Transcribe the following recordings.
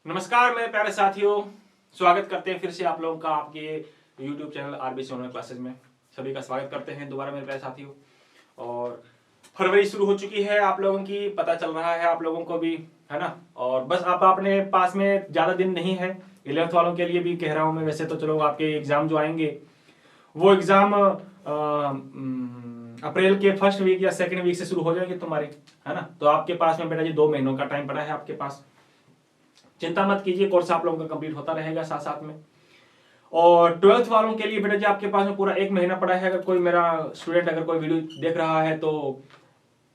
नमस्कार मेरे प्यारे साथियों, स्वागत करते हैं फिर से आप लोगों का आपके YouTube channel RBC online classes में। सभी का स्वागत करते हैं दोबारा मेरे प्यारे साथियों। और फरवरी शुरू हो चुकी है, आप लोगों की पता चल रहा है आप लोगों को भी, है ना। और बस आप अपने पास में ज़्यादा दिन नहीं है। 11th वालों के लिए भी कह रहा हूँ मैं, वैसे तो चलो आपके एग्ज़ाम जो आएंगे वो एग्ज़ाम अप्रैल के फर्स्ट वीक या सेकेंड वीक से शुरू हो जाएंगे तुम्हारे, है ना। तो आपके पास में बेटा जी 2 महीनों का टाइम पड़ा है आपके पास। चिंता मत कीजिए, कोर्स आप लोगों का कंप्लीट होता रहेगा साथ साथ में। और 12th वालों के लिए बेटा जी आपके पास में पूरा 1 महीना पड़ा है। अगर कोई मेरा स्टूडेंट अगर कोई वीडियो देख रहा है तो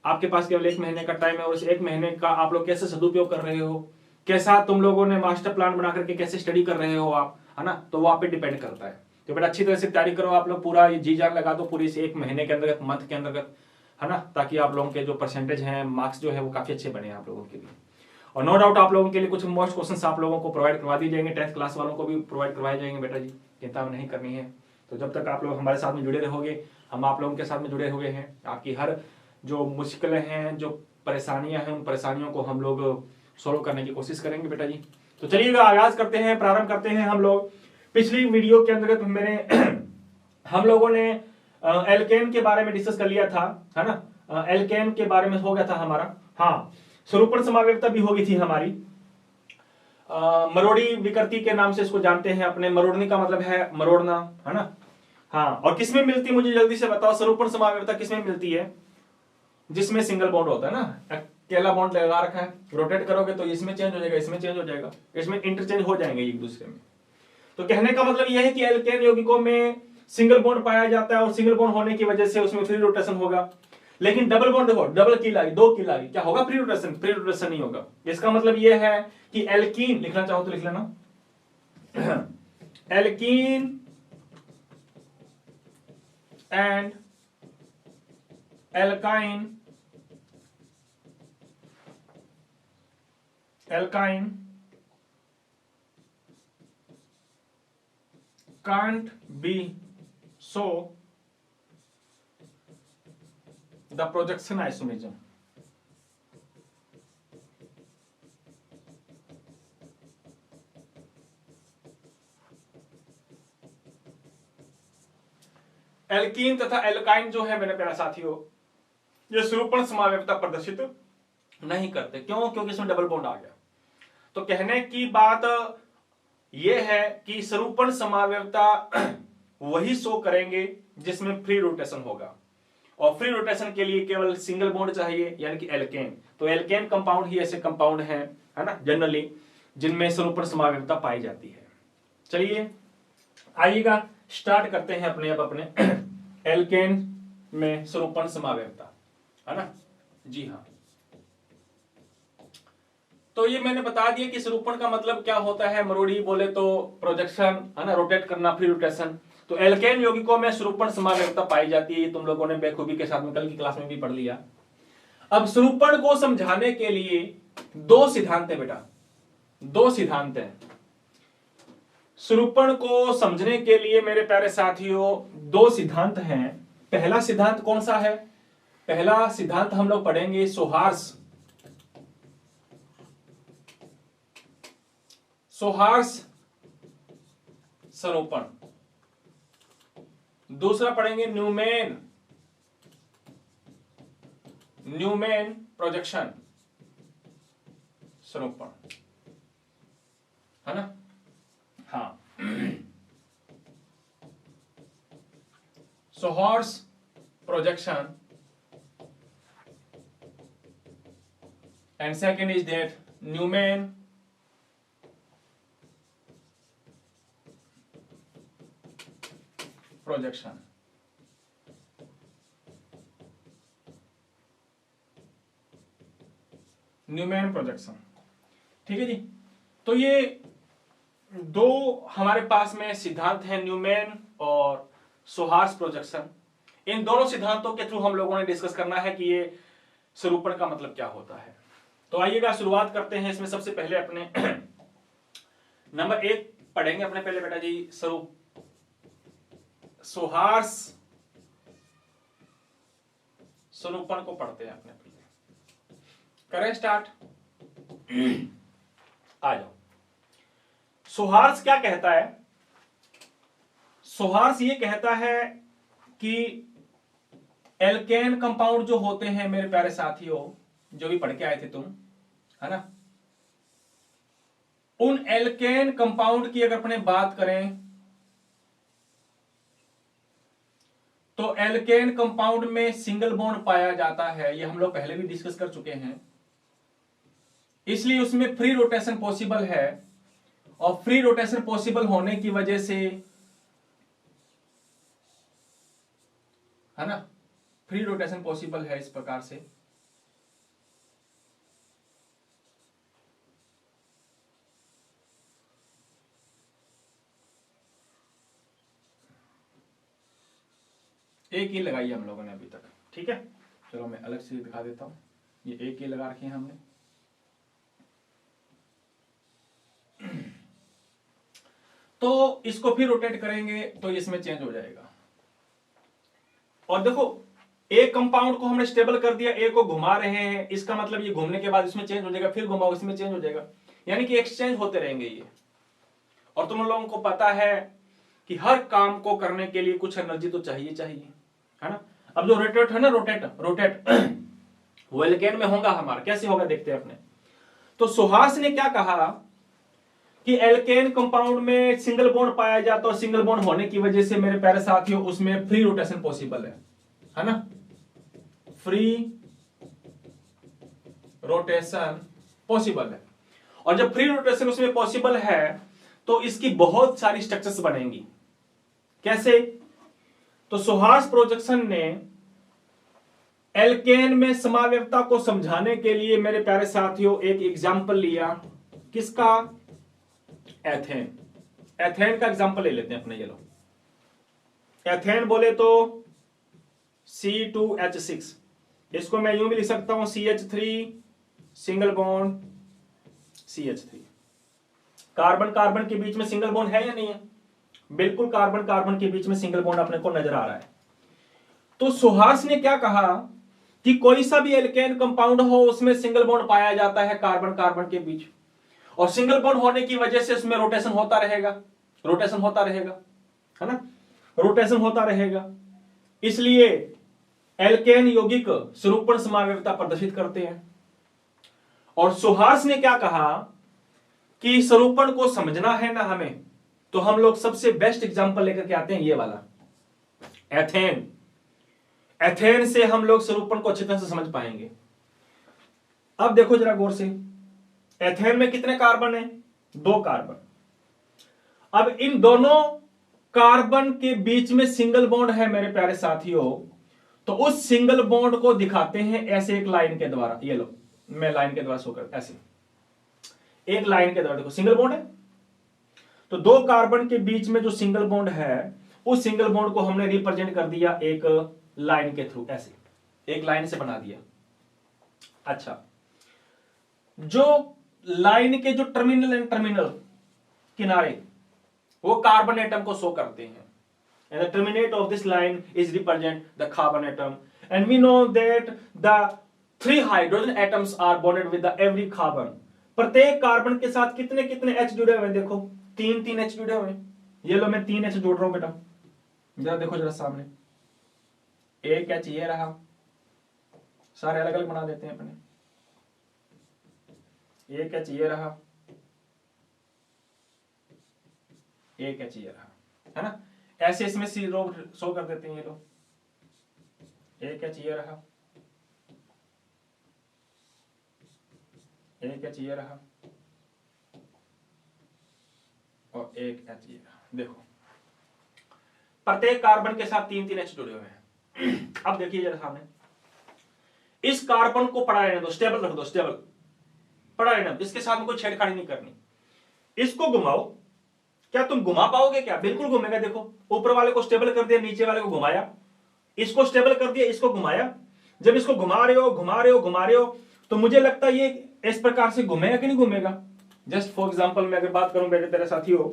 आपके पास केवल 1 महीने का टाइम है, और इस 1 महीने का आप लोग कैसे सदुपयोग कर रहे हो, कैसा तुम लोगों ने मास्टर प्लान बना करके कैसे स्टडी कर रहे हो आप, है ना। तो वो आप पे डिपेंड करता है। तो बेटा अच्छी तरह से तैयारी करो आप लोग, पूरा जी जान लगा दो पूरी इस 1 महीने के अंतर्गत, मंथ के अंतर्गत, है ना, ताकि आप लोगों के जो परसेंटेज हैं, मार्क्स जो है वो काफी अच्छे बने आप लोगों के लिए। और नो डाउट आप लोगों के लिए कुछ मोस्ट क्वेश्चंस आप लोगों को प्रोवाइड करवा दिए जाएंगे, 10th क्लास वालों को भी प्रोवाइड करवाए जाएंगे बेटा जी, चिंता नहीं करनी है। तो जब तक आप लोग हमारे साथ में जुड़े रहोगे, हम आप लोगों के साथ में जुड़े हुए हैं। आपकी हर जो मुश्किलें हैं, जो परेशानियां हैं, उन परेशानियों को हम लोग सोल्व करने की कोशिश करेंगे बेटा जी। तो चलिएगा आगाज करते हैं, प्रारंभ करते हैं हम लोग। पिछली वीडियो के अंतर्गत मेरे हम लोगों ने एल्केन के बारे में डिस्कस कर लिया था, है ना। एल्केन के बारे में हो गया था हमारा, हाँ। स्वरूपण समावेशिता भी हो गई थी हमारी। मरोड़ी विकृति के नाम से इसको जानते हैं अपने। मरोड़नी का मतलब है मरोड़ना, है ना। हाँ, और किसमें मिलती है मुझे जल्दी से बताओ, स्वरूपण समावेशिता किसमें मिलती है? जिसमें सिंगल बॉन्ड होता है ना, अकेला बॉन्ड लगा रखा है, रोटेट करोगे तो इसमें चेंज हो जाएगा, इसमें चेंज हो जाएगा, इसमें इंटरचेंज हो जाएंगे एक दूसरे में। तो कहने का मतलब यह है कि एल्केन यौगिकों में सिंगल बॉन्ड पाया जाता है, और सिंगल बॉन्ड होने की वजह से उसमें फ्री रोटेशन होगा। लेकिन डबल बॉन्ड देखो, डबल कील आ गई, 2 कील आ गई, क्या होगा? Free rotation. फ्री रोटेशन नहीं होगा। इसका मतलब यह है कि एल्कीन लिखना चाहो तो लिख लेना alkene and alkyne can't be so the projection isomerism. Alkene तथा एल्काइन जो है मेरे प्यारे साथियों, ये स्वरूपण समावेशिता प्रदर्शित नहीं करते। क्यों? क्योंकि इसमें डबल बॉन्ड आ गया। तो कहने की बात यह है कि स्वरूपण समावेशिता वही शो करेंगे जिसमें फ्री रोटेशन होगा, और फ्री रोटेशन के लिए केवल सिंगल बॉन्ड चाहिए, यानी कि एल्केन। तो एल्केन कंपाउंड ही ऐसे कंपाउंड हैं, है ना, जनरली जिनमें स्वरूपण समावेशिता पाई जाती है। चलिए आइएगा स्टार्ट करते हैं अपने एल्केन में स्वरूपण समावेशिता, है ना। जी हाँ, तो ये मैंने बता दिया कि स्वरूपण का मतलब क्या होता है। मरोड़ी बोले तो प्रोजेक्शन, है ना, रोटेट करना, फ्री रोटेशन। तो एल्केन यौगिकों में स्वरूपण समावेशिता पाई जाती है, तुम लोगों ने बेखूबी के साथ में कल की क्लास में भी पढ़ लिया। अब स्वरूपण को समझाने के लिए 2 सिद्धांत है बेटा, 2 सिद्धांत है। स्वरूपण को समझने के लिए मेरे प्यारे साथियों 2 सिद्धांत हैं। पहला सिद्धांत कौन सा है? पहला सिद्धांत हम लोग पढ़ेंगे सोहार्स स्वरूपण। दूसरा पढ़ेंगे न्यूमैन प्रोजेक्शन स्वरूपण, है ना। हाँ, sawhorse projection and second is that Newman projection. Newman projection, ठीक है जी। तो ये 2 हमारे पास में सिद्धांत हैं, न्यूमैन और सोहार्स प्रोजेक्शन। इन दोनों सिद्धांतों के थ्रू हम लोगों ने डिस्कस करना है कि ये स्वरूपण का मतलब क्या होता है। तो आइएगा शुरुआत करते हैं। इसमें सबसे पहले अपने नंबर 1 पढ़ेंगे अपने पहले बेटा जी सोहार्स स्वरूपण को पढ़ते हैं अपने पहले। करें स्टार्ट। आ जाओ। सोहार्स क्या कहता है? सोहार्स ये कहता है कि एल्केन कंपाउंड जो होते हैं मेरे प्यारे साथियों, जो भी पढ़ के आए थे तुम, है ना, उन एल्केन कंपाउंड की अगर अपने बात करें तो एल्केन कंपाउंड में सिंगल बॉन्ड पाया जाता है, ये हम लोग पहले भी डिस्कस कर चुके हैं, इसलिए उसमें फ्री रोटेशन पॉसिबल है। और फ्री रोटेशन पॉसिबल होने की वजह से, है ना, फ्री रोटेशन पॉसिबल है इस प्रकार से। एक ही लगाई है हम लोगों ने अभी तक, ठीक है। चलो मैं अलग से दिखा देता हूं, ये एक ही लगा रखे हैं हमने। तो इसको फिर रोटेट करेंगे तो इसमें चेंज हो जाएगा। और देखो, एक कंपाउंड को हमने स्टेबल कर दिया, एक को घुमा रहे हैं, इसका मतलब ये घूमने के बाद इसमें चेंज हो जाएगा, फिर घुमाओ इसमें चेंज हो जाएगा, यानी कि एक्सचेंज होते रहेंगे ये। और तुम लोगों को पता है कि हर काम को करने के लिए कुछ एनर्जी तो चाहिए, है ना। अब जो रोटेट है ना, रोटेट वो एल्केन में होगा हमारा, कैसे होगा देखते हैं अपने। तो सोहार्स ने क्या कहा कि एल्केन कंपाउंड में सिंगल बॉन्ड पाया जाता है, सिंगल बॉन्ड होने की वजह से मेरे प्यारे साथियों उसमें फ्री रोटेशन पॉसिबल है ना, फ्री रोटेशन पॉसिबल है। और जब फ्री रोटेशन उसमें पॉसिबल है तो इसकी बहुत सारी स्ट्रक्चर्स बनेंगी। कैसे? तो सोहार्स प्रोजेक्शन ने एल्केन में समावेशता को समझाने के लिए मेरे प्यारे साथियों एक एग्जाम्पल लिया। किसका? एथेन। एथेन का एग्जाम्पल ले लेते हैं अपने। ये लो, एथेन बोले तो C2H6, इसको मैं यूं भी लिख सकता हूं CH3 single bond CH3। Carbon carbon के बीच में सिंगल बॉन्ड है या नहीं है? बिल्कुल, कार्बन कार्बन के बीच में सिंगल बॉन्ड अपने को नजर आ रहा है। तो सोहार्स ने क्या कहा कि कोई सा भी एल्केन कंपाउंड हो उसमें सिंगल बॉन्ड पाया जाता है कार्बन कार्बन के बीच, और सिंगल बॉन्ड होने की वजह से उसमें रोटेशन होता रहेगा, है ना, रोटेशन होता रहेगा। इसलिए एल्केन यौगिक स्वरूपण समावेशता प्रदर्शित करते हैं। और सोहार्स ने क्या कहा कि स्वरूपण को समझना है ना हमें, तो हम लोग सबसे बेस्ट एग्जांपल लेकर के आते हैं ये वाला, एथेन। एथेन से हम लोग स्वरूपण को अच्छी तरह से समझ पाएंगे। अब देखो जरा गौर से, एथेन में कितने कार्बन हैं? 2 कार्बन। अब इन दोनों कार्बन के बीच में सिंगल बॉन्ड है मेरे प्यारे साथियों, तो उस सिंगल बॉन्ड को दिखाते हैं ऐसे एक लाइन के द्वारा। ये लो, मैं लाइन के द्वारा शो कर, ऐसे एक लाइन के द्वारा। देखो सिंगल बॉन्ड है, तो 2 कार्बन के बीच में जो सिंगल बॉन्ड है उस सिंगल बॉन्ड को हमने रिप्रेजेंट कर दिया एक लाइन के थ्रू, ऐसे एक लाइन से बना दिया। अच्छा, जो लाइन के जो टर्मिनल एंड टर्मिनल किनारे वो कार्बन एटम को शो करते हैं, and the terminate of this line is represent the carbon atom, and we know that the 3 hydrogen atoms are bonded with the every carbon। प्रत्येक carbon के साथ कितने कितने H जुड़े हुए हैं? देखो 3 H जुड़े हुए हैं। ये लो, मैं 3 H जोड़ रहा हूं बेटा, जरा देखो जरा सामने, एक H ये रहा, सारे अलग अलग बना देते हैं अपने, एक H ये रहा, एक H ये रहा, है ना। ऐसे इसमें शो कर देते हैं। ये लो, एक H ये रहा, एक H ये रहा, और एक H ये रहा। देखो प्रत्येक कार्बन के साथ 3 H जुड़े हुए हैं। अब देखिए जरा सामने, इस कार्बन को पड़ा रहने दो, स्टेबल रख दो, स्टेबल पड़ा रहने दो, इसके साथ में कोई छेड़खानी नहीं करनी। इसको घुमाओ, क्या तुम घुमा पाओगे? क्या बिल्कुल घूमेगा। देखो ऊपर वाले को स्टेबल कर दिया, नीचे वाले को घुमाया, इसको स्टेबल कर दिया, इसको घुमाया। जब इसको घुमा रहे हो तो मुझे लगता है ये इस प्रकार से घूमेगा कि नहीं घूमेगा। जस्ट फॉर एग्जांपल मैं अगर बात करूं मेरे तेरे साथियों,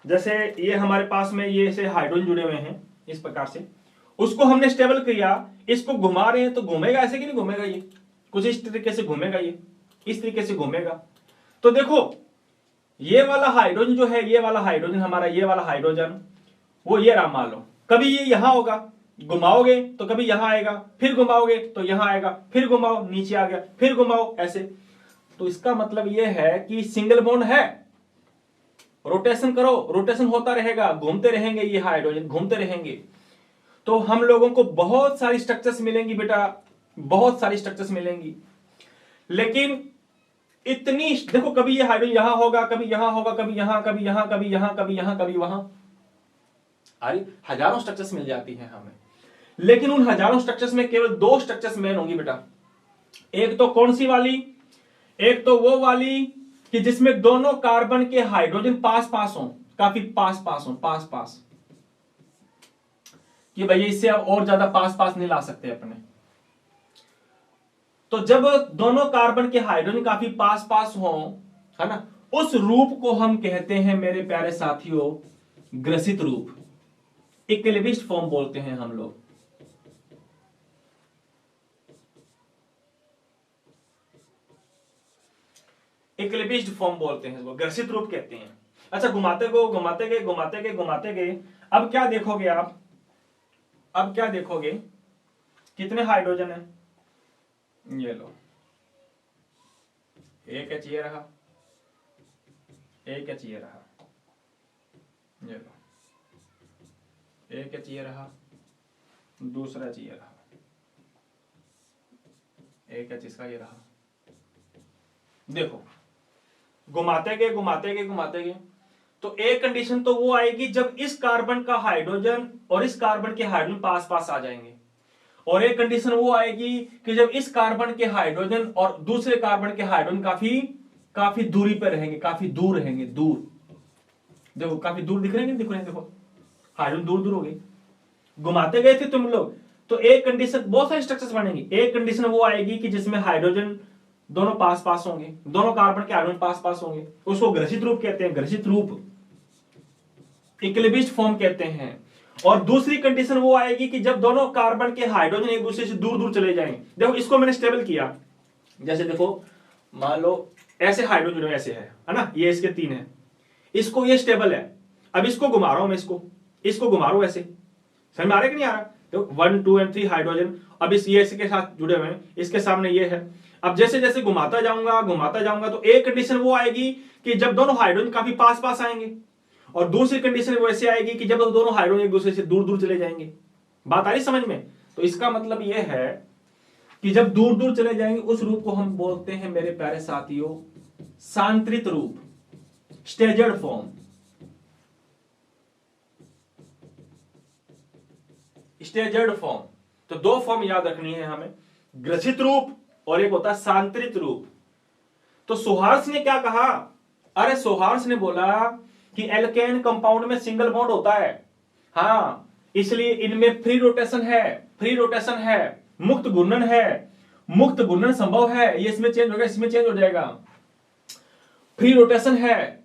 जैसे ये हमारे पास में ये से हाइड्रोजन जुड़े हुए हैं इस प्रकार से, उसको हमने स्टेबल किया, इसको घुमा रहे हैं तो घूमेगा ऐसे कि नहीं घूमेगा? ये कुछ इस तरीके से घूमेगा, ये इस तरीके से घूमेगा। तो देखो ये वाला हाइड्रोजन जो है, ये वाला हाइड्रोजन हमारा, ये वाला हाइड्रोजन वो ये रहा मान लो, कभी ये यहां होगा, घुमाओगे तो कभी यहां आएगा, फिर घुमाओगे तो यहां आएगा, फिर घुमाओ नीचे आ गया, फिर घुमाओ ऐसे। तो इसका मतलब ये है कि सिंगल बॉन्ड है, रोटेशन करो, रोटेशन होता रहेगा, घूमते रहेंगे, ये हाइड्रोजन घूमते रहेंगे। तो हम लोगों को बहुत सारी स्ट्रक्चर्स मिलेंगी बेटा, बहुत सारी स्ट्रक्चर्स मिलेंगी। लेकिन इतनी देखो, कभी ये हाइड्रोजन यहां होगा, कभी यहां होगा, कभी यहां, कभी यहां, कभी यहां, कभी यहां, कभी वहां, अरे हजारों स्ट्रक्चर्स मिल जाती हैं हमें। लेकिन उन हजारों स्ट्रक्चर्स में केवल दो स्ट्रक्चर्स मेन होंगी बेटा। एक तो कौन सी वाली, एक तो वो वाली कि जिसमें दोनों कार्बन के हाइड्रोजन पास पास हो, काफी पास पास हो, पास पास, कि भैया इससे अब और ज्यादा पास पास नहीं ला सकते अपने। तो जब दोनों कार्बन के हाइड्रोजन काफी पास पास हो, है ना, उस रूप को हम कहते हैं मेरे प्यारे साथियों ग्रसित रूप, इक्विलिब्रिस्ट फॉर्म बोलते हैं हम लोग। इक्विलिब्रिस्ट फॉर्म बोलते हैं इसको, ग्रसित रूप कहते हैं। अच्छा, घुमाते गए घुमाते गए घुमाते गए घुमाते गए, अब क्या देखोगे आप, अब क्या देखोगे, कितने हाइड्रोजन है, ये लो, एक एच ये रहा, एक एच ये रहा, ये लो, एक एच ये रहा, दूसरा एच ये रहा, एक एच इसका ये रहा। देखो घुमाते गए घुमाते गए घुमाते गए, तो एक कंडीशन तो वो आएगी जब इस कार्बन का हाइड्रोजन और इस कार्बन के हाइड्रोजन पास पास आ जाएंगे, और एक कंडीशन वो आएगी कि जब इस कार्बन के हाइड्रोजन और दूसरे कार्बन के हाइड्रोजन काफी काफी दूरी पर रहेंगे, काफी दूर रहेंगे, दूर। देखो काफी दूर दिख रहे हैं, दिख रहे हैं, देखो हाइड्रोजन दूर दूर हो गए। घुमाते गए थे तुम लोग, तो एक कंडीशन, बहुत सारे स्ट्रक्चर्स बनेंगे, एक कंडीशन वो आएगी कि जिसमें हाइड्रोजन दोनों पास पास होंगे, दोनों कार्बन के हाइड्रोजन पास पास होंगे, उसको ग्रसित रूप कहते हैं, ग्रसित रूप, इक्विलिब्रिस्ट फॉर्म कहते हैं। और दूसरी कंडीशन वो आएगी कि जब दोनों कार्बन के हाइड्रोजन एक दूसरे से दूर दूर चले जाएंगे। देखो इसको मैंने स्टेबल किया, जैसे देखो मान लो ऐसे हाइड्रोजन ऐसे है ना, ये इसके तीन है, इसको ये स्टेबल है, अब इसको घुमा रहा हूं मैं, इसको घुमा रहा हूं ऐसे, समझ में आ रहा है कि नहीं आ रहा। तो 1 2 और 3 हाइड्रोजन अब इस ये इसके साथ जुड़े हुए हैं, इसके सामने ये है। अब जैसे जैसे घुमाता जाऊंगा तो एक कंडीशन वो आएगी कि जब दोनों हाइड्रोजन काफी पास पास आएंगे, और दूसरी कंडीशन वो ऐसे आएगी कि जब दोनों हाइड्रोजन एक दूसरे से दूर दूर चले जाएंगे। बात आ रही समझ में। तो इसका मतलब ये है कि जब दूर दूर चले जाएंगे उस रूप को हम बोलते हैं मेरे प्यारे साथियों सांत्रित रूप, स्टेजर्ड फॉर्म। स्टेजर्ड फॉर्म, तो दो फॉर्म याद रखनी है हमें, ग्रसित रूप और एक होता है सांत्रित रूप। तो सोहार्स ने क्या कहा, अरे सोहार्स ने बोला कि एल्केन कंपाउंड में सिंगल बॉन्ड होता है, हाँ इसलिए इनमें फ्री रोटेशन है, फ्री रोटेशन है, मुक्त घूर्णन है, मुक्त घूर्णन संभव है, ये इसमें चेंज होगा, इसमें चेंज हो जाएगा, फ्री रोटेशन है।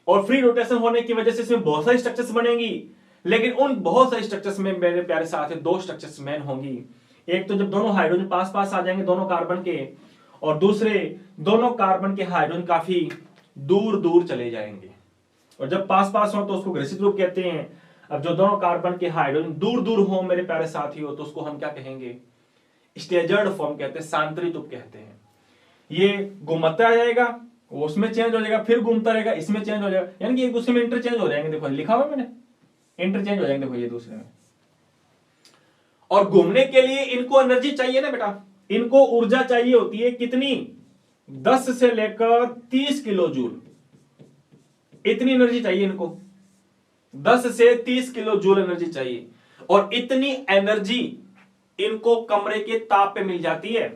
और फ्री रोटेशन होने की वजह से इसमें बहुत सारी स्ट्रक्चर्स बनेंगी, लेकिन उन बहुत सारी स्ट्रक्चर्स में मेरे प्यारे साथी दो स्ट्रक्चर्स मेन होंगी। एक तो जब दोनों हाइड्रोजन पास पास आ जाएंगे दोनों कार्बन के, और दूसरे दोनों कार्बन के हाइड्रोजन काफी दूर दूर चले जाएंगे, और जब पास पास हो तो उसको ग्रसित रूप कहते हैं। अब जो दोनों कार्बन के हाइड्रोजन दूर दूर हो मेरे प्यारे साथियों, तो उसको हम क्या कहेंगे, स्टेजर्ड फॉर्म कहते हैं, सांत्रित रूप कहते हैं। ये घूमता जाएगा, उसमें चेंज हो जाएगा, फिर घूमता रहेगा, इसमें चेंज हो जाएगा, यानी कि एक दूसरे में इंटरचेंज हो जाएंगे। देखो लिखा हुआ मैंने, इंटरचेंज हो जाएंगे, देखो ये दूसरे में। और घूमने के लिए इनको एनर्जी चाहिए ना बेटा, इनको ऊर्जा चाहिए होती है कितनी, 10 से लेकर 30 किलो जूल, इतनी एनर्जी चाहिए इनको, 10 से 30 किलो जूल एनर्जी चाहिए। और इतनी एनर्जी इनको कमरे के ताप पे मिल जाती है।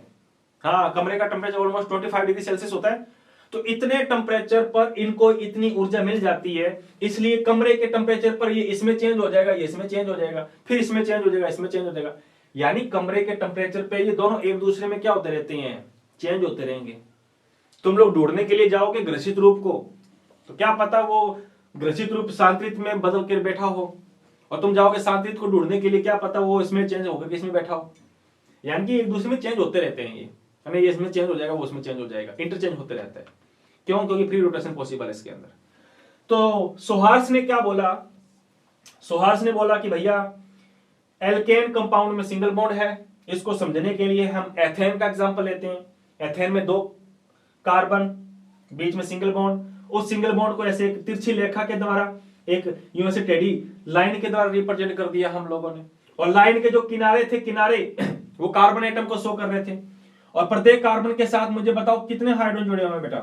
हाँ, कमरे का टेम्परेचर ऑलमोस्ट 25 डिग्री सेल्सियस होता है, तो इतने टेम्परेचर पर इनको इतनी ऊर्जा मिल जाती है, इसलिए कमरे के टेम्परेचर पर ये इसमें चेंज हो जाएगा, ये इसमें चेंज हो जाएगा, फिर इसमें चेंज हो जाएगा, इसमें चेंज हो जाएगा। यानी कमरे के टेम्परेचर पे ये दोनों एक दूसरे में क्या होते रहते हैं, चेंज होते रहेंगे। तुम लोग ढूंढने के लिए जाओगे ग्रसित रूप को, तो क्या पता वो ग्रसित रूप सांत्रित में बदल कर बैठा हो, और तुम जाओगे सांत्रित को ढूंढने के लिए, क्या पता वो इसमें चेंज होकर इसमें बैठा हो। यानी कि एक दूसरे में चेंज होते रहते हैं ये, हमें ये इसमें चेंज हो जाएगा, वो उसमें चेंज हो जाएगा, इंटरचेंज होते रहता है। क्यों? क्योंकि फ्री रोटेशन पॉसिबल है इसके अंदर। तो सोहार्स ने क्या बोला? सोहार्स ने बोला कि भैया एल्केन कंपाउंड में सिंगल बॉन्ड है। इसको समझने के लिए हम एथेन का एग्जांपल लेते हैं। एथेन में 2 कार्बन, बीच में सिंगल बॉन्ड। उस सिंगल बॉन्ड को ऐसे एक तिरछी रेखा के द्वारा, एक यूं से टेढ़ी लाइन के द्वारा रिप्रेजेंट कर दिया हम लोगों ने। और लाइन के जो किनारे थे, किनारे वो कार्बन एटम को शो कर रहे थे। और प्रत्येक कार्बन के साथ मुझे बताओ कितने हाइड्रोजन जुड़े हुए हैं बेटा?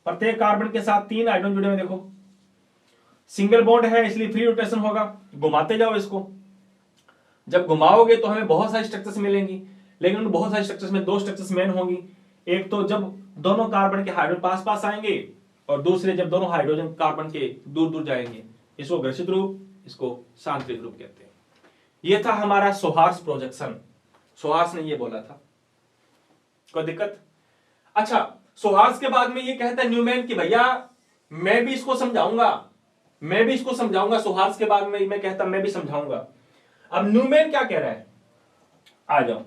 प्रत्येक कार्बन के साथ 3 हाइड्रोजन जुड़े हुए। देखो सिंगल बॉन्ड है इसलिए फ्री रोटेशन होगा। घुमाते जाओ इसको, जब घुमाओगे तो हमें बहुत सारी स्ट्रक्चर्स मिलेंगी, लेकिन उन बहुत सारी स्ट्रक्चर्स में 2 स्ट्रक्चर्स मेन होंगी। एक तो जब दोनों कार्बन के हाइड्रोजन पास पास आएंगे, और दूसरे जब दोनों हाइड्रोजन कार्बन के दूर दूर जाएंगे। इसको ग्रसित रूप, इसको सांतरिक रूप कहते हैं। यह था हमारा सोहार्स प्रोजेक्शन। सोहार्स ने यह बोला था। कोई दिक्कत? अच्छा, सोहार्स के बाद में ये कहता है न्यूमैन कि भैया मैं भी इसको समझाऊंगा, मैं भी इसको समझाऊंगा। सोहार्स के बाद में मैं कहता मैं भी समझाऊंगा। अब न्यूमैन क्या कह रहा है? आ जाओ।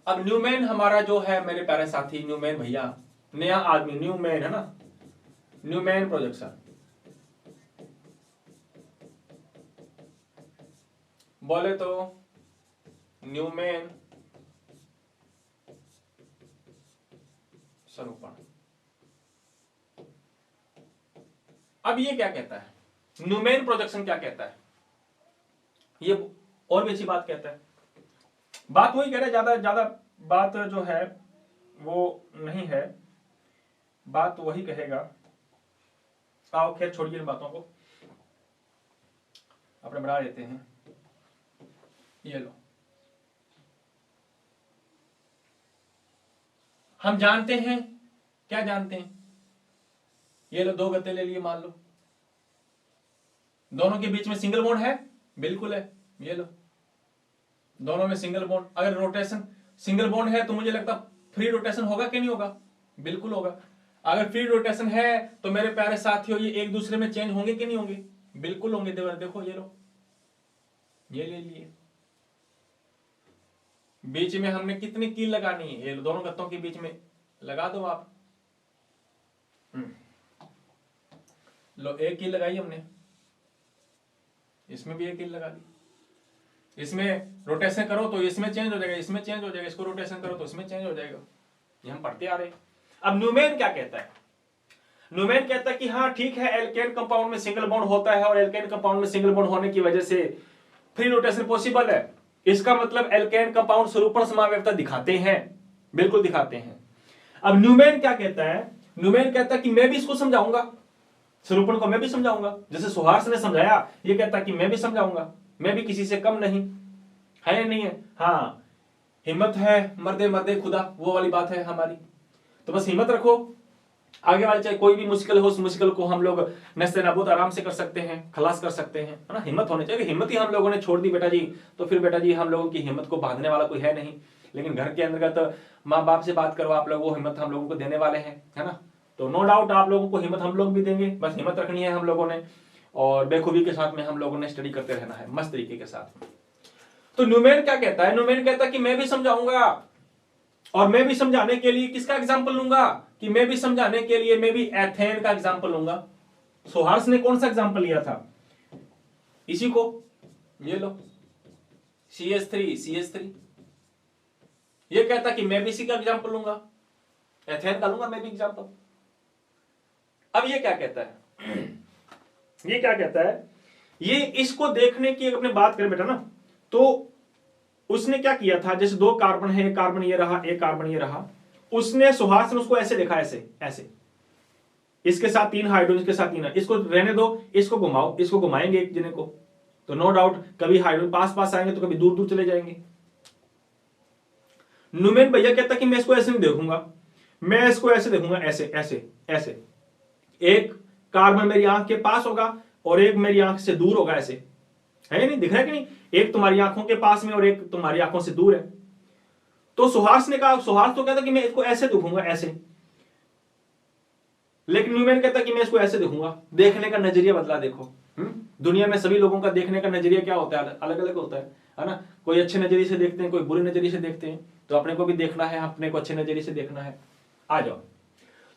अब न्यूमैन हमारा जो है मेरे प्यारे साथी, न्यूमैन भैया नया आदमी, न्यूमैन है ना, न्यूमैन प्रोजेक्शन बोले तो न्यूमैन स्वरूपण। अब ये क्या कहता है? न्यूमैन प्रोजेक्शन क्या कहता है? ये और भी अच्छी बात कहता है। बात वही कह रहा है, ज्यादा ज्यादा बात जो है वो नहीं है, बात वही कहेगा। आओ खैर छोड़िए इन बातों को, अपने बढ़ा लेते हैं। ये लो, हम जानते हैं, क्या जानते हैं? ये लो 2 गत्ते ले लिए, मान लो दोनों के बीच में सिंगल बॉन्ड है, बिल्कुल है। ये लो दोनों में सिंगल बॉन्ड। अगर रोटेशन सिंगल बॉन्ड है तो मुझे लगता फ्री रोटेशन होगा कि नहीं होगा? बिल्कुल होगा। अगर फ्री रोटेशन है तो मेरे प्यारे साथियों ये एक दूसरे में चेंज होंगे कि नहीं होंगे? बिल्कुल होंगे। देखो ये लो, ये ले लिए। बीच में हमने कितनी कील लगानी है? ये दोनों गत्तों के बीच में लगा दो आप। लो 1 कील लगाई हमने, इसमें भी 1 कील लगा दी। इसमें रोटेशन करो तो इसमें चेंज हो जाएगा, इसमें चेंज हो जाएगा, इसको रोटेशन करो तो इसमें चेंज हो जाएगा। ये हम पढ़ते आ रहे हैं। अब न्यूमैन क्या कहता है? न्यूमैन कहता है कि हाँ ठीक है, एल्केन कंपाउंड में सिंगल बॉन्ड होता है और एल्केन कंपाउंड में सिंगल बॉन्ड होने की वजह से फ्री रोटेशन पॉसिबल है। इसका मतलब एल्केन कंपाउंड स्वरूपण समावयवता दिखाते हैं, बिल्कुल दिखाते हैं। अब न्यूमैन क्या कहता है? न्यूमैन कहता है कि मैं भी इसको समझाऊंगा, स्वरूपण को मैं भी समझाऊंगा। जैसे सोहार्स ने समझाया, ये कहता है कि मैं भी समझाऊंगा, मैं भी किसी से कम नहीं है या नहीं है? हाँ, हिम्मत है मर्दे मर्दे खुदा, वो वाली बात है हमारी। तो बस हिम्मत रखो, आगे वाले चाहे कोई भी मुश्किल हो, उस मुश्किल को हम लोग नस्ते नाबूद आराम से कर सकते हैं, खलास कर सकते हैं, है ना। हिम्मत होनी चाहिए। हिम्मत ही हम लोगों ने छोड़ दी बेटा जी, तो फिर बेटा जी हम लोगों की हिम्मत को बांधने वाला कोई है नहीं। लेकिन घर के अंतर्गत माँ बाप से बात करो आप लोग, वो हिम्मत हम लोगों को देने वाले हैं, है ना। तो नो डाउट आप लोगों को हिम्मत हम लोग भी देंगे, बस हिम्मत रखनी है हम लोगों ने, और बेखूबी के साथ में हम लोगों ने स्टडी करते रहना है, मस्त तरीके के साथ। तो न्यूमैन क्या कहता है? न्यूमैन कहता है कि मैं भी समझाऊंगा, और मैं भी समझाने के लिए किसका एग्जाम्पल लूंगा? कि मैं भी समझाने के लिए मैं भी एथेन का एग्जाम्पल लूंगा। सोहार्स ने कौन सा एग्जाम्पल लिया था? इसी को, ये लो CH3 ये कहता कि मैं भी इसी का एग्जाम्पल लूंगा, एथेन का लूंगा मैं भी एग्जाम्पल। अब ये क्या कहता है? ये क्या कहता है? ये इसको देखने की अपने बात करें बेटा ना, तो उसने क्या किया था? जैसे 2 कार्बन है, एक कार्बन ये रहा, एक कार्बन ये रहा। उसने सोहार्स ने उसको ऐसे देखा, ऐसे ऐसे, इसके साथ 3 हाइड्रोजन, इसके साथ 3, इसको रहने दो, इसको घुमाओ, इसको घुमाएंगे एक जने को, तो नो डाउट कभी हाइड्रोजन पास पास आएंगे तो कभी दूर दूर चले जाएंगे। न्यूमैन भैया कहता कि मैं इसको ऐसे नहीं देखूंगा, मैं इसको ऐसे देखूंगा, ऐसे ऐसे ऐसे। एक कार्बन मेरी आंख के पास होगा और एक मेरी आंख से दूर होगा, ऐसे है नहीं? दिख रहा है कि नहीं? एक तुम्हारी आंखों के पास में और एक तुम्हारी आंखों से दूर है। तो सोहार्स ने कहा, सोहार्स तो कहता कि मैं इसको ऐसे देखूंगा, ऐसे, लेकिन न्यूमैन कहता कि मैं इसको ऐसे देखूंगा। देखने का नजरिया बदला। देखो दुनिया में सभी लोगों का देखने का नजरिया क्या होता है? अलग अलग होता है ना। कोई अच्छे नजरिए से देखते हैं, कोई बुरे नजरिए से देखते हैं। तो अपने को भी देखना है, अपने को अच्छे नजरिए से देखना है। आ जाओ।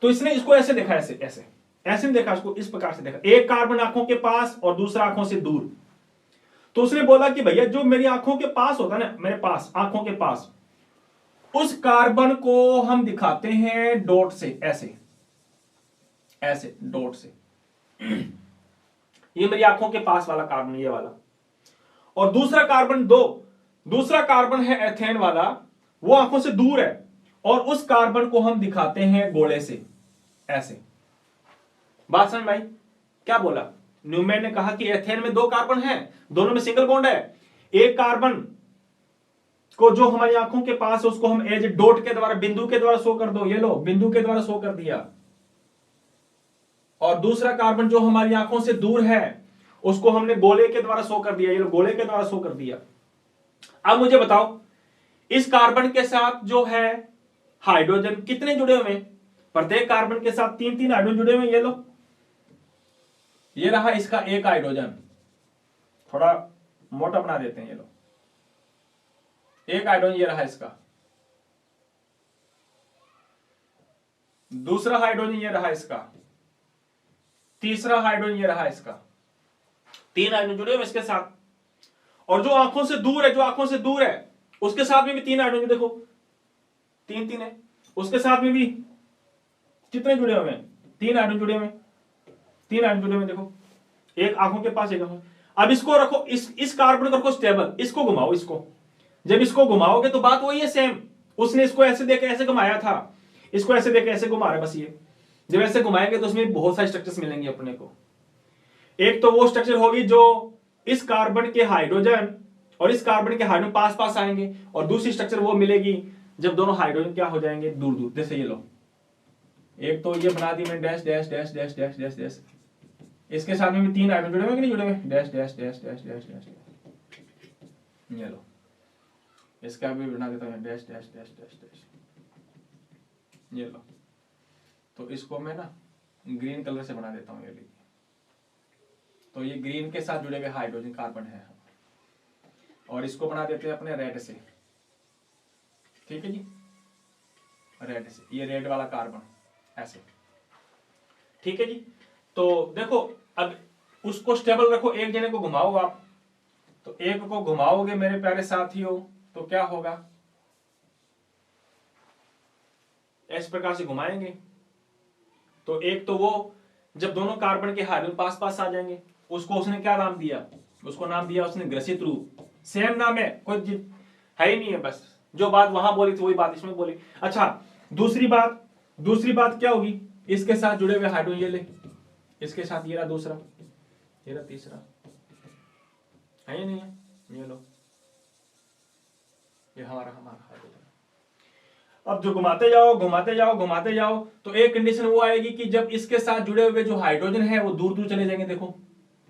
तो इसने इसको ऐसे देखा, ऐसे ऐसे ऐसे नहीं देखा, इसको इस प्रकार से देखा, एक कार्बन आंखों के पास और दूसरा आंखों से दूर। तो उसने बोला कि भैया जो मेरी आंखों के पास होता है ना, मेरे पास आंखों के पास, उस कार्बन को हम दिखाते हैं डॉट से, ऐसे ऐसे डॉट से। ये मेरी आंखों के पास वाला कार्बन, ये वाला। और दूसरा कार्बन दूसरा कार्बन है एथेन वाला, वो आंखों से दूर है, और उस कार्बन को हम दिखाते हैं गोले से, ऐसे। बात समझ में आई? क्या बोला न्यूमैन ने? कहा कि एथेन में 2 कार्बन हैं, दोनों में सिंगल बॉन्ड है। एक कार्बन को जो हमारी आंखों के पास है उसको हम एज डॉट के द्वारा, बिंदु के द्वारा शो कर दो, ये लो बिंदु के द्वारा शो कर दिया। और दूसरा कार्बन जो हमारी आंखों से दूर है उसको हमने गोले के द्वारा शो कर दिया, ये लो गोले के द्वारा शो कर दिया। अब मुझे बताओ, इस कार्बन के साथ जो है हाइड्रोजन कितने जुड़े हुए हैं? प्रत्येक कार्बन के साथ 3-3 हाइड्रोजन जुड़े हुए हैं। ये लो, ये रहा इसका एक हाइड्रोजन, थोड़ा मोटा बना देते हैं, ये लो एक हाइड्रोजन, ये रहा इसका। दूसरा हाइड्रोजन ये रहा इसका, तीसरा हाइड्रोजन ये रहा इसका। 3 हाइड्रोजन जुड़े हुए इसके साथ। और जो आंखों से दूर है, जो आंखों से दूर है उसके साथ में भी 3 हाइड्रोजन, देखो 3-3 है। उसके साथ में भी कितने जुड़े हुए हैं? 3 हाइड्रोजन जुड़े हुए, 3 हाइड्रोजन जुड़े हुए, देखो एक आंखों के पास, एक आंखों। अब इसको रखो, इस कार्बन को रखो स्टेबल, इसको घुमाओ, इसको जब इसको घुमाओगे तो बात वही है सेम। उसने इसको ऐसे देके ऐसे घुमाया था, इसको ऐसे देके ऐसे घुमा रहा है, बस ये जब ऐसे घुमाएंगे तो उसमें बहुत सारे स्ट्रक्चर्स मिलेंगे अपने को। एक तो वो स्ट्रक्चर होगी जो इस कार्बन के हाइड्रोजन और इस कार्बन के हाइड्रोजन पास पास आएंगे, और दूसरी स्ट्रक्चर वो मिलेगी जब दोनों हाइड्रोजन क्या हो जाएंगे, दूर दूर। जैसे ये लो, एक तो ये बना दी मैंने dash dash dash dash dash dash dash, इसके साथ में भी 3 हाइड्रोजन जुड़े हुए कि नहीं जुड़े हुए, dash dash dash dash dash dash. ये लो, इसका भी बना देता हूँ dash dash dash dash dash. ये लो, तो इसको मैं ना ग्रीन कलर से बना देता हूँ, ये लीजिए। तो ये ग्रीन के साथ जुड़े हुए हाइड्रोजन कार्बन है, और इसको बना देते हैं अपने रेड से। ठीक है जी, रेड से, ये रेड वाला कार्बन ऐसे। ठीक है जी, तो देखो अब उसको स्टेबल रखो, एक जने को घुमाओ आप, तो एक को घुमाओगे मेरे प्यारे साथियों तो क्या होगा, इस प्रकार से घुमाएंगे तो एक तो वो जब दोनों कार्बन के हाइड्रोजन पास पास आ जाएंगे, उसको उसने क्या नाम दिया, उसको नाम दिया उसने ग्रसित रूप। सेम नाम है, कोई है ही नहीं है, बस जो बात वहां बोली थी वही बात इसमें बोली। अच्छा, दूसरी बात क्या होगी, इसके साथ जुड़े हुए हाइड्रोजन, ये ले, इसके साथ ये रहा दूसरा, ये रहा तीसरा, है या नहीं है, ये लो, ये हमारा हाइड्रोजन। अब जो घुमाते जाओ तो एक कंडीशन वो आएगी कि जब इसके साथ जुड़े हुए जो हाइड्रोजन है वो दूर दूर चले जाएंगे। देखो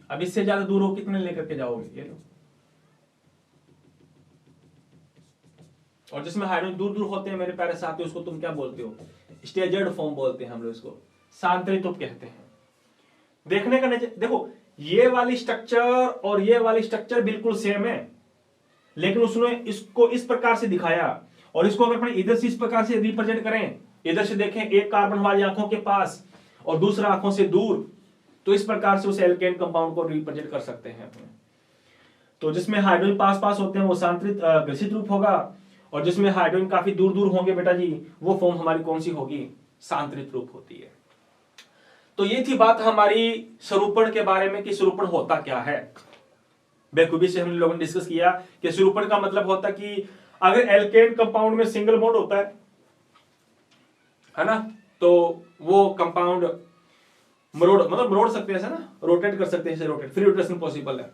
अब इससे ज्यादा दूर हो कितने लेकर के जाओगे, ये लो। और जिसमें हाइड्रोजन दूर दूर होते हैं मेरे प्यारे साथी, उसको तुम क्या बोलते हो, स्टेजर्ड फॉर्म बोलते हैं हम लोग, इसको सांतरित रूप कहते हैं। देखने का देखो, ये वाली स्ट्रक्चर और ये वाली स्ट्रक्चर बिल्कुल सेम है, लेकिन उसने इसको इस प्रकार से दिखाया, और इसको अगर अपने इधर से इस प्रकार से रिप्रेजेंट करें, इधर से देखें एक कार्बन हमारी आंखों के पास और दूसरा आंखों से दूर, तो इस प्रकार से उस एल्केन कंपाउंड को रिप्रेजेंट कर सकते हैं अपने। तो जिसमें हाइड्रोजन पास पास होते हैं वो सांतरित ग्रसित रूप होगा, और जिसमें हाइड्रोजन काफी दूर दूर होंगे बेटा जी, वो फॉर्म हमारी कौन सी होगी, सांतरित रूप होती है। तो ये थी बात हमारी स्वरूपण के बारे में कि स्वरूपण होता क्या है। बेखूबी से हम लोगों ने डिस्कस किया कि स्वरूपण का मतलब होता कि अगर एल्केन कंपाउंड में सिंगल बॉन्ड होता है ना, तो वो कंपाउंड मरोड़ सकते हैं ऐसा ना, रोटेट कर सकते हैं, फ्री रोटेशन पॉसिबल है।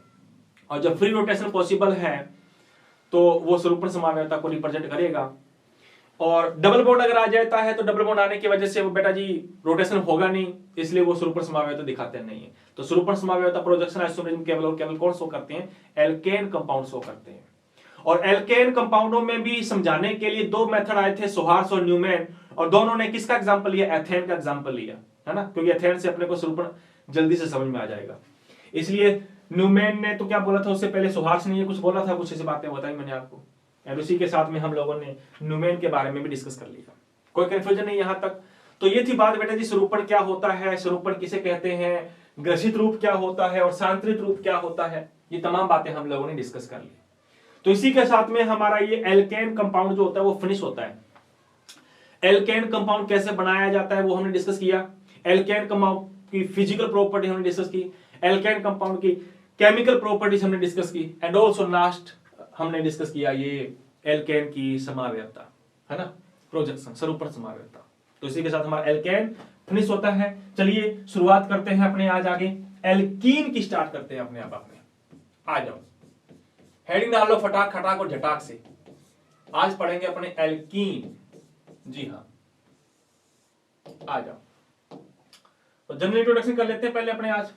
और जब फ्री रोटेशन पॉसिबल है तो वो स्वरूपण समावयवता को रिप्रेजेंट करेगा। और डबल बॉन्ड अगर आ जाता है तो डबल बॉन्ड आने की वजह से वो बेटा जी रोटेशन होगा नहीं, इसलिए वो स्वरूपण समावयवता दिखाते नहीं है। तो स्वरूपण समावयवता प्रोजेक्शन आइसोमरिज्म केवल कौन शो करते हैं, एल्केन कंपाउंड शो करते हैं। और एल्केन कंपाउंडों में भी समझाने के लिए 2 मेथड आए थे, सोहार्स और न्यूमैन, और दोनों ने किसका एग्जांपल लिया, एथेन का एग्जांपल लिया, है ना, क्योंकि एथेन से अपने को स्वरूपण जल्दी से समझ में आ जाएगा। इसलिए न्यूमैन ने तो क्या बोला था, उससे पहले सोहार्स ने ये कुछ बोला था, कुछ ऐसी बातें बताई मैंने आपको, और उसी के साथ में हम लोगों ने न्यूमैन के बारे में भी डिस्कस कर लिया। कोई कंफ्यूजन नहीं यहां तक। तो ये थी बात बेटा जी, स्वरूपण क्या होता है, स्वरूपण किसे कहते हैं, ग्रसित रूप क्या होता है और सांतरित रूप क्या होता है, ये तमाम बातें हम लोगों ने डिस्कस कर ली। तो इसी के साथ में हमारा ये एल्केन कंपाउंड जो होता है वो फिनिश होता है। एल्केन कंपाउंड कैसे बनाया जाता है वो हमने डिस्कस किया। एल्केन कंपाउंड की फिजिकल प्रॉपर्टी हमने डिस्कस की। एल्केन कंपाउंड की केमिकल प्रॉपर्टीज हमने डिस्कस की। एंड ऑल्सो लास्ट हमने डिस्कस किया ये एल्केन की समावयवता, है ना, प्रोजेक्शन, स्वरूपण समावयवता। तो इसी के साथ हमारा एल्केन फिनिश होता है। चलिए शुरुआत करते हैं अपने आज आगे एल्कीन की स्टार्ट करते हैं अपने आप। आ जाओ, हेडिंग डाल लो फटाक खटाक और झटाक से। आज पढ़ेंगे अपने एल्कीन। जी हाँ, आ जाओ। तो जनरल इंट्रोडक्शन कर लेते हैं पहले अपने आज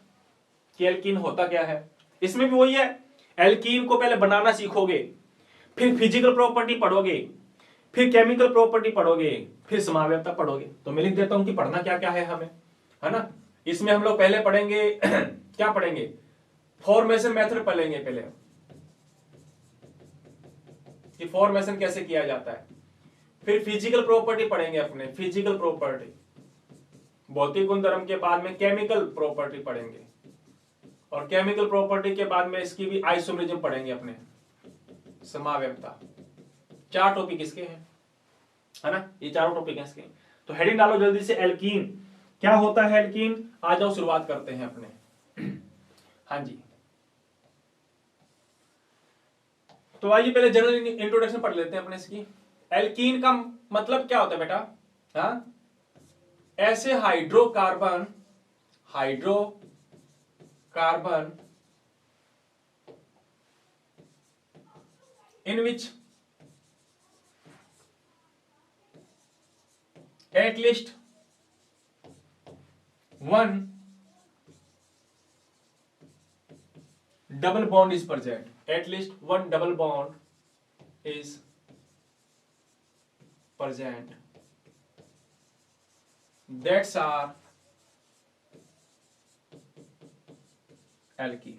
कि एल्कीन होता क्या है। इसमें भी वही है, एल्कीन को पहले बनाना सीखोगे, फिर फिजिकल प्रॉपर्टी पढ़ोगे, फिर केमिकल प्रॉपर्टी पढ़ोगे, फिर समावयवता पढ़ोगे। तो मैं लिख देता हूं कि पढ़ना क्या क्या है हमें, है ना। इसमें हम लोग पहले पढ़ेंगे क्या पढ़ेंगे, फॉर्मेशन मेथड पढ़ेंगे पहले कि फॉर्मेशन कैसे किया जाता है। फिर फिजिकल प्रॉपर्टी पढ़ेंगे अपने, फिजिकल प्रॉपर्टी, भौतिक गुणधर्म के बाद में केमिकल प्रॉपर्टी पढ़ेंगे, और केमिकल प्रॉपर्टी के बाद में इसकी भी आइसोमरिज्म पढ़ेंगे अपने, समावयवता। 4 टॉपिक इसके हैं, है ना, ये चारों टॉपिक हैं इसके। तो हेडिंग डालो जल्दी से, एल्कीन क्या होता है, एल्कीन। आ जाओ शुरुआत करते हैं अपने। हाँ जी, तो आइए पहले जनरल इंट्रोडक्शन पढ़ लेते हैं अपने इसकी। एल्कीन का मतलब क्या होता है बेटा, हाँ, ऐसे hydrocarbon in which at least one double bond is present. At least one double bond is present. That's are alkene.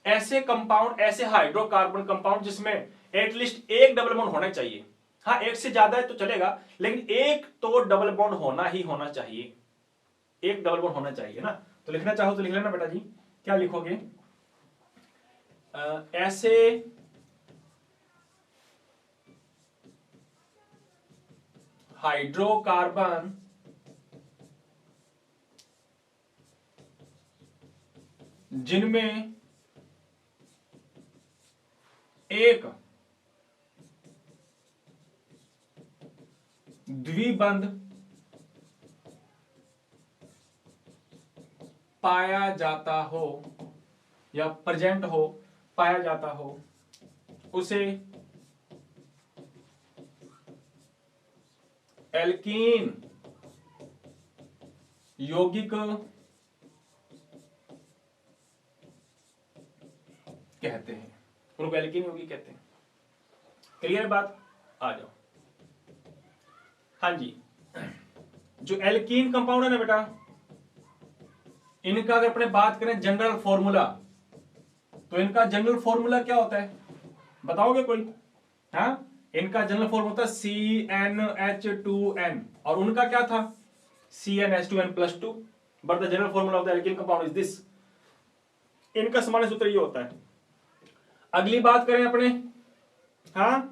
ऐसे कंपाउंड, ऐसे हाइड्रोकार्बन कंपाउंड जिसमें एटलीस्ट एक डबल बॉन्ड होना चाहिए। हाँ, एक से ज्यादा है तो चलेगा, लेकिन एक तो डबल बॉन्ड होना ही होना चाहिए, एक डबल बॉन्ड होना चाहिए ना। तो लिखना चाहो तो लिख लेना बेटा जी, क्या लिखोगे, ऐसे हाइड्रोकार्बन जिनमें एक द्विबंध पाया जाता हो या प्रेजेंट हो, पाया जाता हो, उसे एल्कीन यौगिक कहते हैं, उनको एल्कीन यौगिक कहते हैं। क्लियर बात, आ जाओ। हाँ जी, जो एल्कीन कंपाउंड है ना बेटा, इनका अगर अपने बात करें जनरल फॉर्मूला, तो इनका जनरल फॉर्मूला क्या होता है, बताओगे कोई, हाँ, इनका जनरल फॉर्मूला होता है CnH2n, और उनका क्या था, CnH2n+2, but the general formula of the alkene compound is this. इनका सामान्य सूत्र ये होता है। अगली बात करें अपने, हाँ,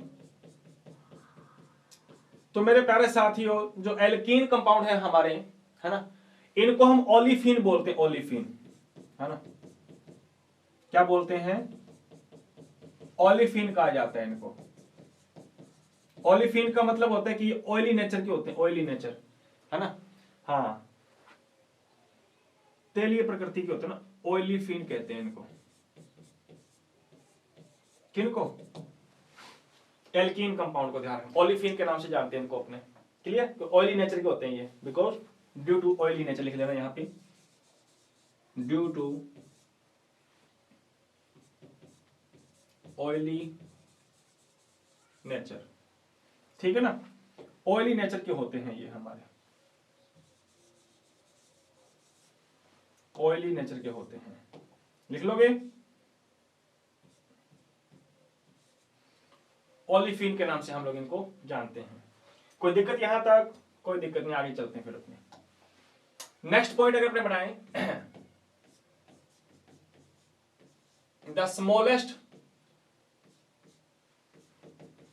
तो मेरे प्यारे साथियों, जो एल्कीन कंपाउंड है हमारे, है ना, इनको हम ओलिफिन बोलते हैं, ओलिफिन, है ना, क्या बोलते हैं, ओलिफिन कहा जाता है इनको। ओलिफिन का मतलब होता है कि ऑयली नेचर के होते हैं, ऑयली नेचर, है ना, हाँ, तेलीय प्रकृति के होते हैं ना, ऑयलीफिन कहते हैं इनको। किनको, एल्कीन कंपाउंड को ध्यान रखें, ओलिफिन के नाम से जानते हैं इनको अपने। क्लियर, तो ऑयली नेचर के होते हैं ये, because due to oily nature, लिख लेना यहां पे, ड्यू टू ऑयली नेचर, ठीक है ना, ऑयली नेचर के होते हैं ये हमारे, ऑयली नेचर के होते हैं, लिख लोगे, ओलिफिन के नाम से हम लोग इनको जानते हैं। कोई दिक्कत यहां तक, कोई दिक्कत नहीं, आगे चलते हैं फिर अपने नेक्स्ट पॉइंट अगर अपने बनाए, the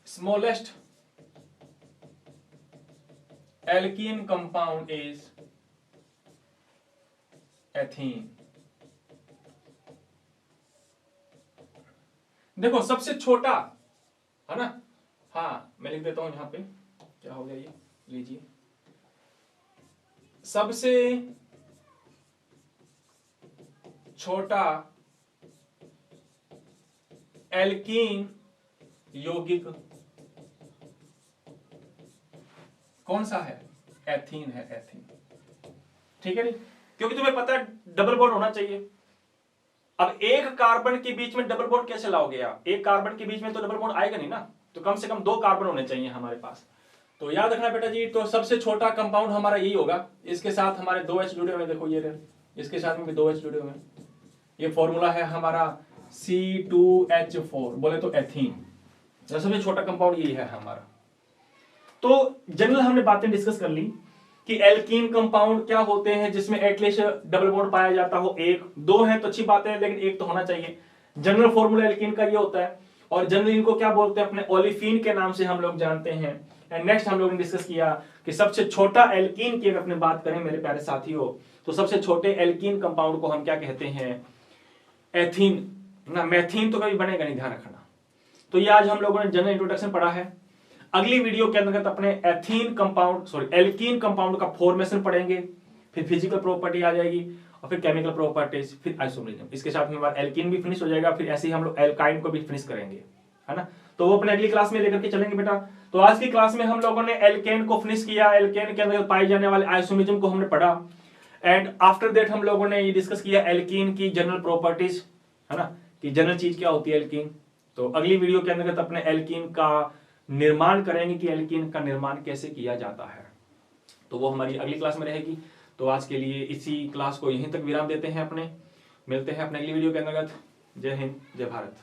smallest alkene compound is ethene. देखो सबसे छोटा है ना, हाँ मैं लिख देता हूं यहां पे, क्या हो गया ये, लीजिए, सबसे छोटा एल्कीन यौगिक कौन सा है? एथीन है, एथीन। ठीक है नहीं, क्योंकि तुम्हें पता है डबल बॉन्ड होना चाहिए। अब एक कार्बन के बीच में डबल बॉन्ड कैसे लाओगे आप? एक कार्बन के बीच में तो डबल बॉन्ड आएगा नहीं ना, तो कम से कम 2 कार्बन होने चाहिए हमारे पास। तो याद रखना बेटा जी, तो सबसे छोटा कंपाउंड हमारा यही होगा। इसके साथ हमारे 2 H जुड़े हुए, देखो ये रहे, इसके साथ में भी 2 H जुड़े हुए हैं। ये फॉर्मूला है हमारा C2H4, बोले तो एथीन। सबसे छोटा कंपाउंड यही है हमारा। तो जनरल हमने बातें डिस्कस कर ली कि एल्कीन कंपाउंड क्या होते हैं जिसमें एटलीस्ट डबल बॉन्ड पाया जाता हो, 1 2 है तो अच्छी बात है, लेकिन 1 तो होना चाहिए। जनरल फॉर्मूला एल्कीन का ये होता है, और जनरल इनको क्या बोलते हैं? अपने ओलिफिन के नाम से हम लोग जानते हैं। एंड नेक्स्ट हम लोग ने डिस्कस किया कि सबसे छोटा एल्कीन की अगर अपने बात करें मेरे प्यारे साथियों, तो सबसे छोटे एल्कीन कंपाउंड को हम क्या कहते हैं? एथीन ना, मैथीन तो कभी बनेगा नहीं, ध्यान रखना। तो ये आज हम लोगों ने जनरल इंट्रोडक्शन पढ़ा है। अगली वीडियो के अंतर्गत अपने एथीन कंपाउंड एल्कीन कंपाउंड का फॉर्मेशन पढ़ेंगे, फिर फिजिकल प्रॉपर्टी आ जाएगी, और फिर केमिकल प्रॉपर्टीज, फिर आइसोमरिज्म। इसके साथ में एल्कीन भी फिनिश हो जाएगा, फिर ऐसे ही हम लोग एल्काइन को भी फिनिश करेंगे, है ना। तो वो अपने अगली क्लास में लेकर के चलेंगे बेटा। तो आज की क्लास में हम लोगों ने एल्केन को फिनिश किया, एल्केन के अंदर पाए जाने वाले आइसोमरिज्म को हमने पढ़ा, एंड आफ्टर दैट हम लोगों ने ये डिस्कस किया एल्कीन की जनरल प्रॉपर्टीज, है ना, कि जनरल चीज क्या होती है एल्कीन। तो अगली वीडियो के अंतर्गत अपने एल्कीन का निर्माण करेंगे कि एल्कीन का निर्माण कैसे किया जाता है, तो वो हमारी अगली क्लास में रहेगी। तो आज के लिए इसी क्लास को यहीं तक विराम देते हैं अपने, मिलते हैं अपने अगली वीडियो के अंतर्गत। जय हिंद, जय भारत।